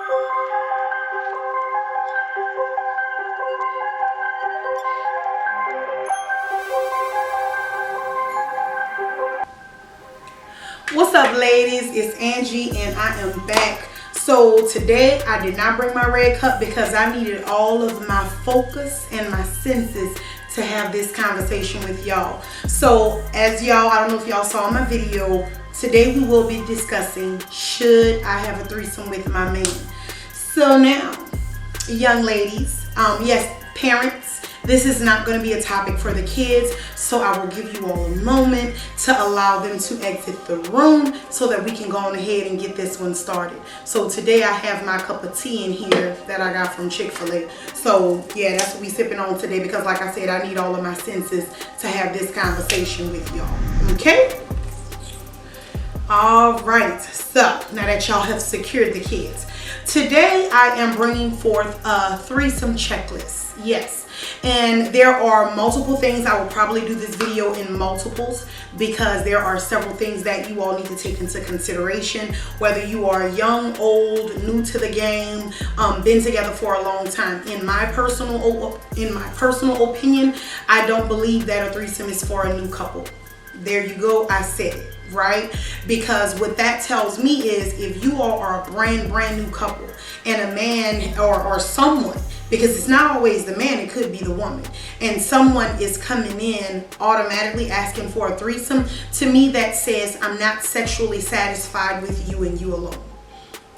What's up, ladies? It's Angie and I am back. So today I did not bring my red cup because I needed all of my focus and my senses to have this conversation with y'all. So as y'all, I don't know if y'all saw my video, today we will be discussing, should I have a threesome with my man? So now, young ladies, yes, parents, this is not going to be a topic for the kids, so I will give you all a moment to allow them to exit the room so that we can go on ahead and get this one started. So today I have my cup of tea in here that I got from Chick-fil-A. So yeah, that's what we sipping on today because like I said, I need all of my senses to have this conversation with y'all. Okay? All right, so now that y'all have secured the kids, today I am bringing forth a threesome checklist. Yes. And there are multiple things. I will probably do this video in multiples because there are several things that you all need to take into consideration, whether you are young, old, new to the game, been together for a long time. In my personal opinion, I don't believe that a threesome is for a new couple. There you go, I said it, right? Because what that tells me is if you all are a brand new couple and a man or someone, because it's not always the man, it could be the woman, and someone is coming in automatically asking for a threesome, to me that says I'm not sexually satisfied with you and you alone.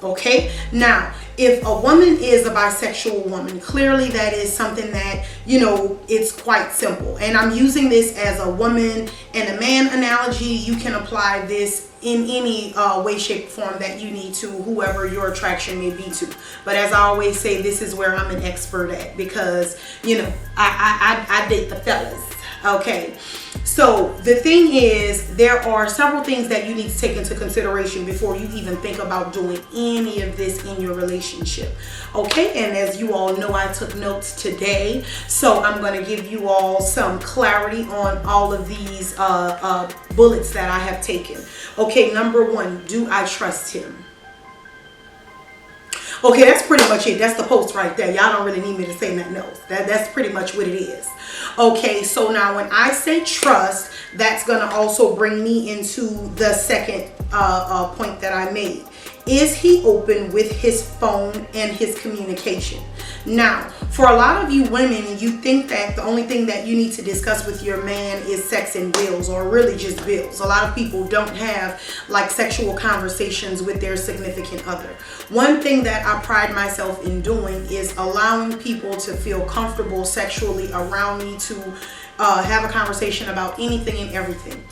Okay, now if a woman is a bisexual woman, clearly that is something that, you know, it's quite simple. And I'm using this as a woman and a man analogy. You can apply this in any way, shape, or form that you need to, whoever your attraction may be to. But as I always say, this is where I'm an expert at because, you know, I date the fellas. Okay, so the thing is, there are several things that you need to take into consideration before you even think about doing any of this in your relationship. Okay, and as you all know, I took notes today, so I'm going to give you all some clarity on all of these bullets that I have taken. Okay, number one, do I trust him? Okay, that's pretty much it. That's the post right there. Y'all don't really need me to say nothing else. That's pretty much what it is. Okay, so now when I say trust, that's going to also bring me into the second point that I made. Is he open with his phone and his communication? Now, for a lot of you women, you think that the only thing that you need to discuss with your man is sex and bills, or really just bills. A lot of people don't have like sexual conversations with their significant other. One thing that I pride myself in doing is allowing people to feel comfortable sexually around me to have a conversation about anything and everything.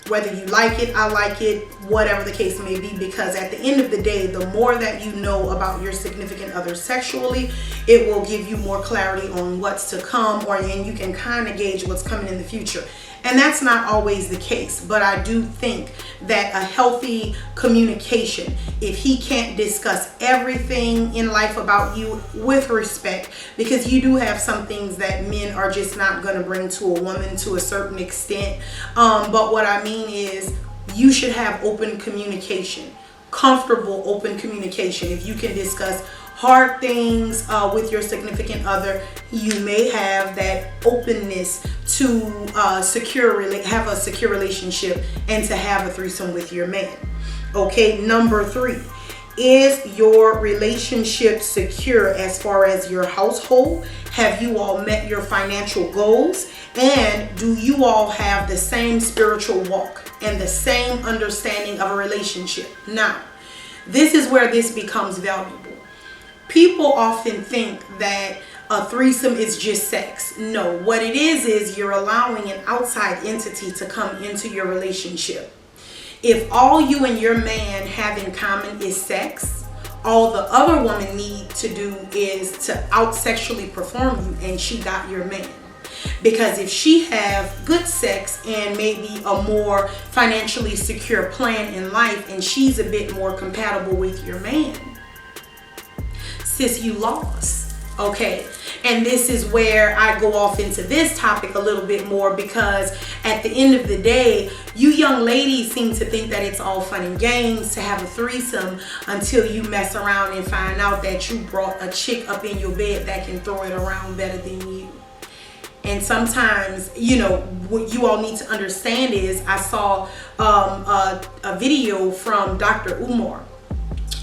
Whether you like it, I like it, whatever the case may be, because at the end of the day, the more that you know about your significant other sexually, it will give you more clarity on what's to come, and you can kind of gauge what's coming in the future. And that's not always the case, but I do think that a healthy communication, if he can't discuss everything in life about you with respect, because you do have some things that men are just not going to bring to a woman to a certain extent. But what I mean is you should have open communication, comfortable open communication. If you can discuss hard things with your significant other, you may have that openness to have a secure relationship and to have a threesome with your man. Okay, number three, is your relationship secure as far as your household? Have you all met your financial goals? And do you all have the same spiritual walk and the same understanding of a relationship? Now, this is where this becomes valuable. People often think that a threesome is just sex. No, what it is you're allowing an outside entity to come into your relationship. If all you and your man have in common is sex, all the other woman needs to do is to out sexually perform you, and she got your man. Because if she have good sex and maybe a more financially secure plan in life, and she's a bit more compatible with your man, sis, you lost. Okay, and this is where I go off into this topic a little bit more, because At the end of the day, you young ladies seem to think that it's all fun and games to have a threesome until you mess around and find out that you brought a chick up in your bed that can throw it around better than you. And sometimes, you know, what you all need to understand is, I saw a video from Dr. Umar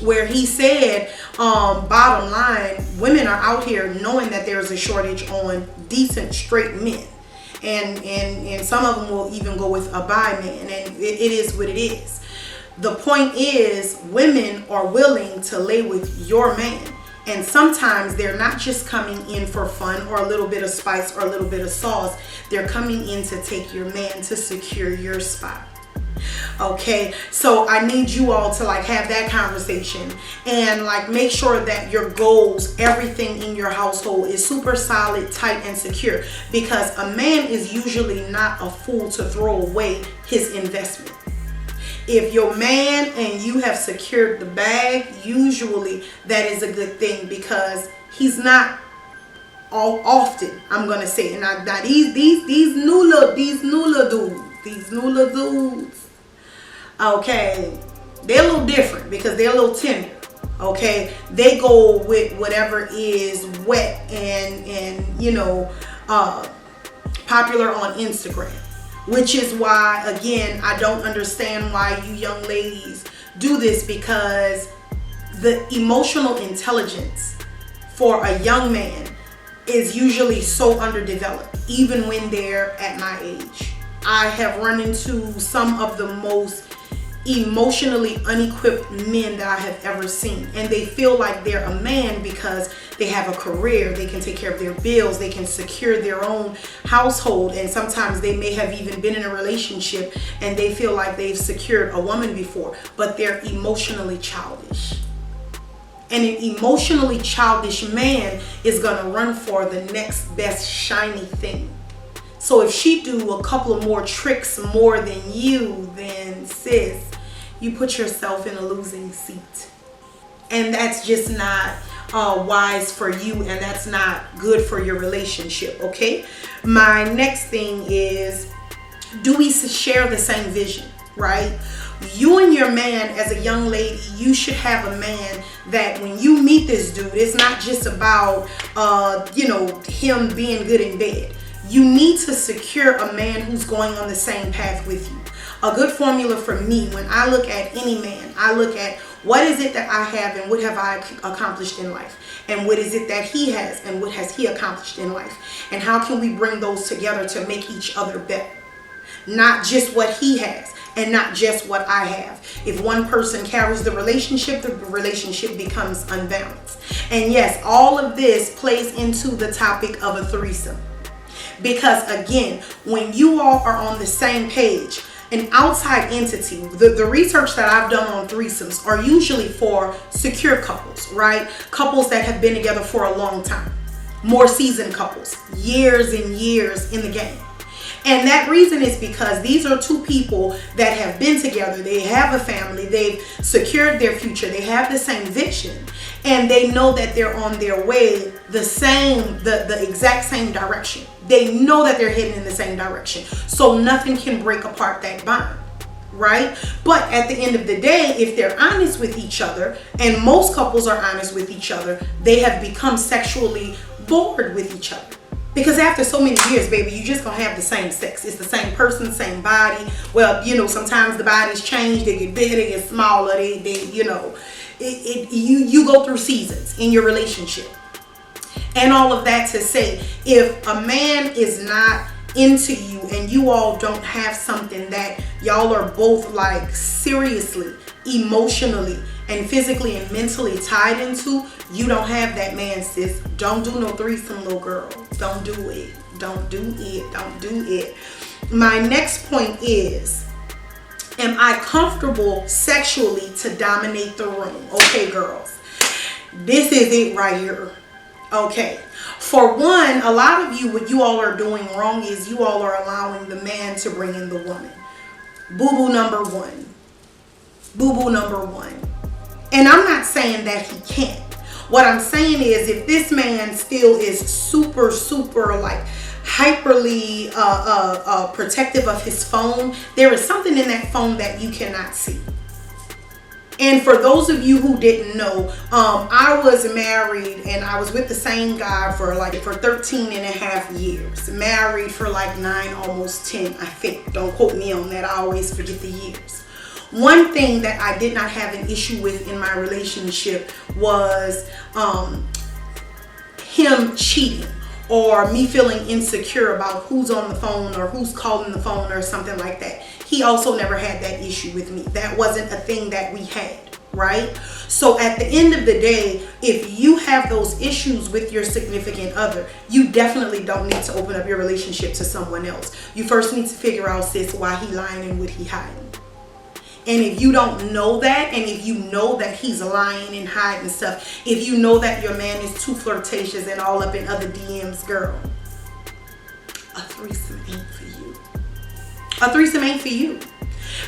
where he said, bottom line, women are out here knowing that there's a shortage on decent straight men. And some of them will even go with a bi man, and it is what it is. The point is, women are willing to lay with your man. And sometimes they're not just coming in for fun or a little bit of spice or a little bit of sauce. They're coming in to take your man, to secure your spot. Okay, so I need you all to like have that conversation and like make sure that your goals, everything in your household is super solid, tight, and secure, because a man is usually not a fool to throw away his investment. If your man and you have secured the bag, usually that is a good thing, because he's not all often, I'm gonna say. And now these new little dudes, okay, they're a little different because they're a little tender. Okay, they go with whatever is wet and you know, popular on Instagram. Which is why, again, I don't understand why you young ladies do this, because the emotional intelligence for a young man is usually so underdeveloped, even when they're at my age. I have run into some of the most emotionally unequipped men that I have ever seen, and they feel like they're a man because they have a career, they can take care of their bills, they can secure their own household, and sometimes they may have even been in a relationship and they feel like they've secured a woman before, but they're emotionally childish. And an emotionally childish man is gonna run for the next best shiny thing. So if she do a couple of more tricks more than you, then sis, you put yourself in a losing seat. And that's just not wise for you, and that's not good for your relationship, okay? My next thing is, do we share the same vision, right? You and your man, as a young lady, you should have a man that when you meet this dude, it's not just about, you know, him being good in bed. You need to secure a man who's going on the same path with you. A good formula for me, when I look at any man, I look at what is it that I have and what have I accomplished in life? And what is it that he has and what has he accomplished in life? And how can we bring those together to make each other better? Not just what he has and not just what I have. If one person carries the relationship becomes unbalanced. And yes, all of this plays into the topic of a threesome. Because again, when you all are on the same page, an outside entity, the research that I've done on threesomes are usually for secure couples, right? Couples that have been together for a long time. More seasoned couples, years and years in the game. And that reason is because these are two people that have been together. They have a family. They've secured their future. They have the same vision. And they know that they're on their way the exact same direction. They know that they're heading in the same direction. So nothing can break apart that bond, right? But at the end of the day, if they're honest with each other, and most couples are honest with each other, they have become sexually bored with each other. Because after so many years, baby, you just gonna have the same sex. It's the same person, same body. Well, you know, sometimes the bodies change. They get bigger, they get smaller. They you know, you go through seasons in your relationship. And all of that to say, if a man is not into you and you all don't have something that y'all are both like seriously, emotionally, and physically and mentally tied into, you don't have that man, sis. Don't do no threesome, little girl. Don't do it. Don't do it. Don't do it. My next point is, am I comfortable sexually to dominate the room? Okay, girls. This is it right here. Okay. For one, a lot of you, what you all are doing wrong is you all are allowing the man to bring in the woman. Boo-boo number one. Boo-boo number one. And I'm not saying that he can't. What I'm saying is, if this man still is super like hyperly protective of his phone, there is something in that phone that you cannot see. And for those of you who didn't know, I was married and I was with the same guy for 13 and a half years. Married for like 9, almost 10, I think. Don't quote me on that. I always forget the years. One thing that I did not have an issue with in my relationship was him cheating, or me feeling insecure about who's on the phone or who's calling the phone or something like that. He also never had that issue with me. That wasn't a thing that we had, right? So at the end of the day, if you have those issues with your significant other, you definitely don't need to open up your relationship to someone else. You first need to figure out, sis, why he lying and what he hiding. And if you don't know that, and if you know that he's lying and hiding stuff, if you know that your man is too flirtatious and all up in other DMs, girl, a threesome ain't for you. A threesome ain't for you.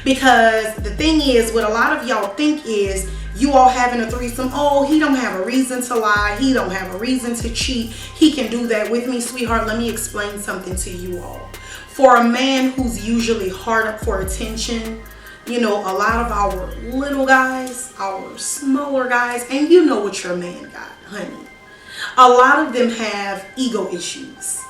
Because the thing is, what a lot of y'all think is, you all having a threesome, oh, he don't have a reason to lie. He don't have a reason to cheat. He can do that with me. Sweetheart, let me explain something to you all. For a man who's usually hard up for attention, you know, a lot of our little guys, our smaller guys, and you know what your man got, honey. A lot of them have ego issues.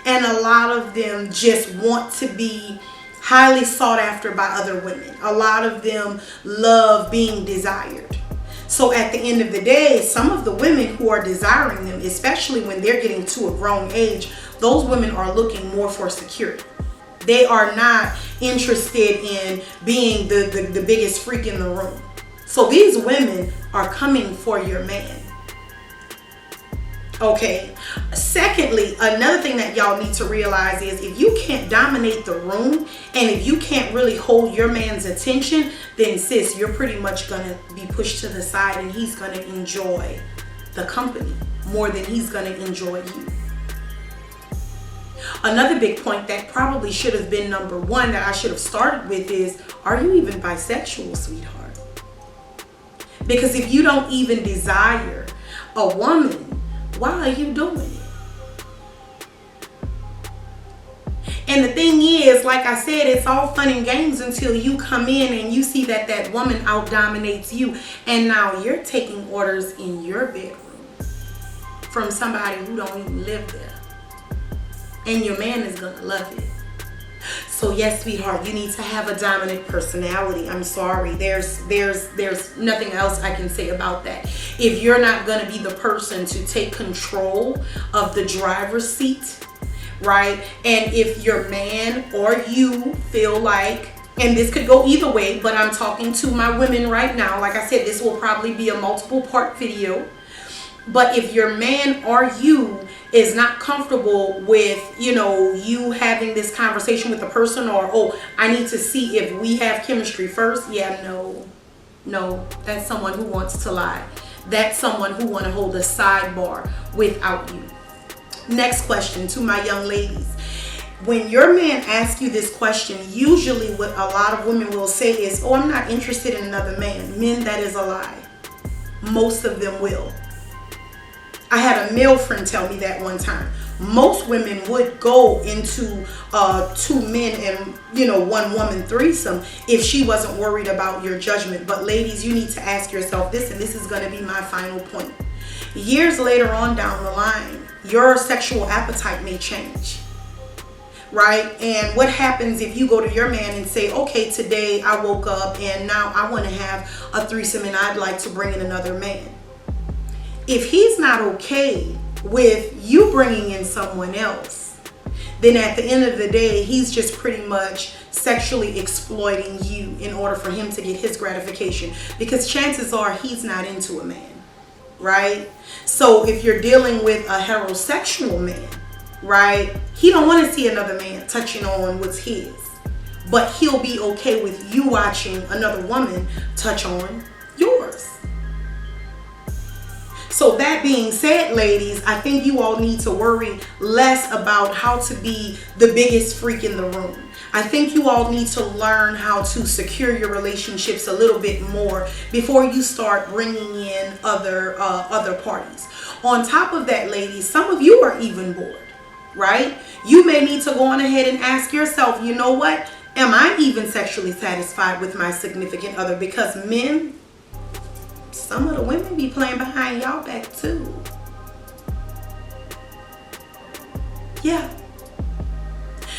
And a lot of them just want to be highly sought after by other women. A lot of them love being desired. So at the end of the day, some of the women who are desiring them, especially when they're getting to a grown age, those women are looking more for security. They are not interested in being the biggest freak in the room. So these women are coming for your man. Okay. Secondly, another thing that y'all need to realize is, if you can't dominate the room and if you can't really hold your man's attention, then sis, you're pretty much gonna be pushed to the side and he's gonna enjoy the company more than he's gonna enjoy you. Another big point that probably should have been number one that I should have started with is, are you even bisexual, sweetheart? Because if you don't even desire a woman, why are you doing it? And the thing is, like I said, it's all fun and games until you come in and you see that that woman out dominates you. And now you're taking orders in your bedroom from somebody who don't even live there. And your man is gonna love it. So yes, sweetheart, you need to have a dominant personality. I'm sorry. There's nothing else I can say about that. If you're not gonna be the person to take control of the driver's seat, right? And if your man or you feel like, and this could go either way, but I'm talking to my women right now. Like I said, this will probably be a multiple part video. But if your man or you is not comfortable with, you know, you having this conversation with the person, or, oh, I need to see if we have chemistry first. Yeah, no, that's someone who wants to lie. That's someone who want to hold a sidebar without you. Next question to my young ladies. When your man asks you this question, usually what a lot of women will say is, oh, I'm not interested in another man. Men, that is a lie. Most of them will. I had a male friend tell me that one time. Most women would go into 2 men and, you know, 1 woman threesome if she wasn't worried about your judgment. But ladies, you need to ask yourself this, and this is going to be my final point. Years later on down the line, your sexual appetite may change, right? And what happens if you go to your man and say, okay, today I woke up and now I want to have a threesome and I'd like to bring in another man. If he's not okay with you bringing in someone else, then at the end of the day, he's just pretty much sexually exploiting you in order for him to get his gratification. Because chances are he's not into a man, right? So if you're dealing with a heterosexual man, right, he don't want to see another man touching on what's his. But he'll be okay with you watching another woman touch on yours. So that being said, ladies, I think you all need to worry less about how to be the biggest freak in the room. I think you all need to learn how to secure your relationships a little bit more before you start bringing in other parties. On top of that, ladies, some of you are even bored. right? You may need to go on ahead and ask yourself, you know what? Am I even sexually satisfied with my significant other? Because men, some of the women be playing behind y'all back too. Yeah.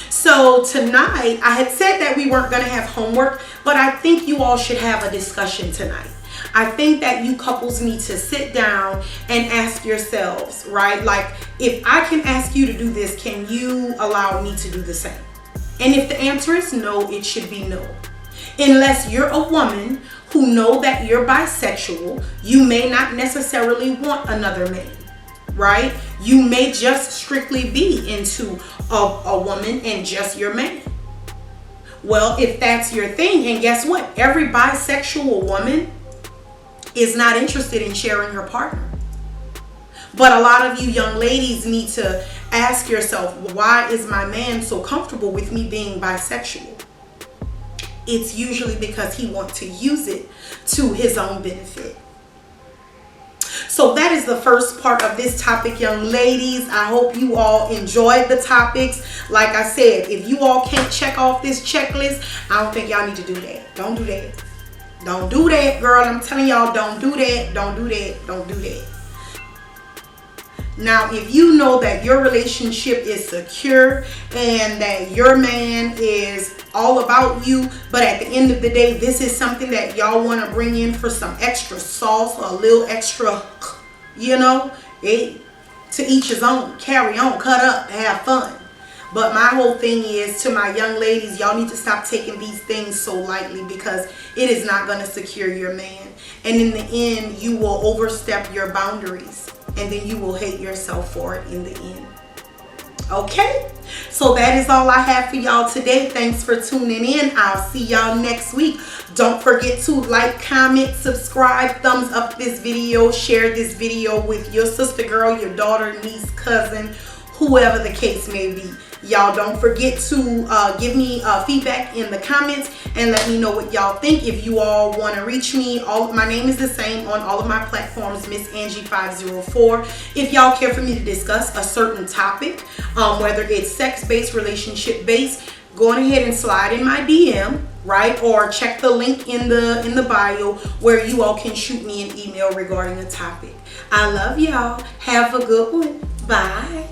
So tonight, I had said that we weren't going to have homework, but I think you all should have a discussion tonight. I think that you couples need to sit down and ask yourselves, right? Like, if I can ask you to do this, can you allow me to do the same? And if the answer is no, it should be no. Unless you're a woman who know that you're bisexual, you may not necessarily want another man, right? You may just strictly be into a woman and just your man. Well, if that's your thing, and guess what? Every bisexual woman is not interested in sharing her partner. But a lot of you young ladies need to ask yourself, why is my man so comfortable with me being bisexual? It's usually because he wants to use it to his own benefit. So that is the first part of this topic, young ladies. I hope you all enjoyed the topics. Like I said, if you all can't check off this checklist, I don't think y'all need to do that. Don't do that. Don't do that, girl. I'm telling y'all, don't do that. Don't do that. Don't do that. Now, if you know that your relationship is secure and that your man is all about you, but at the end of the day, this is something that y'all want to bring in for some extra sauce or a little extra, you know, to each his own. Carry on, cut up, have fun. But my whole thing is, to my young ladies, y'all need to stop taking these things so lightly, because it is not going to secure your man. And in the end, you will overstep your boundaries. And then you will hate yourself for it in the end. Okay? So that is all I have for y'all today. Thanks for tuning in. I'll see y'all next week. Don't forget to like, comment, subscribe, thumbs up this video, share this video with your sister, girl, your daughter, niece, cousin, whoever the case may be. Y'all don't forget to give me feedback in the comments and let me know what y'all think. If you all want to reach me, my name is the same on all of my platforms, Miss Angie 504. If y'all care for me to discuss a certain topic, whether it's sex-based, relationship-based, go on ahead and slide in my DM, right? Or check the link in the bio where you all can shoot me an email regarding a topic. I love y'all. Have a good one. Bye.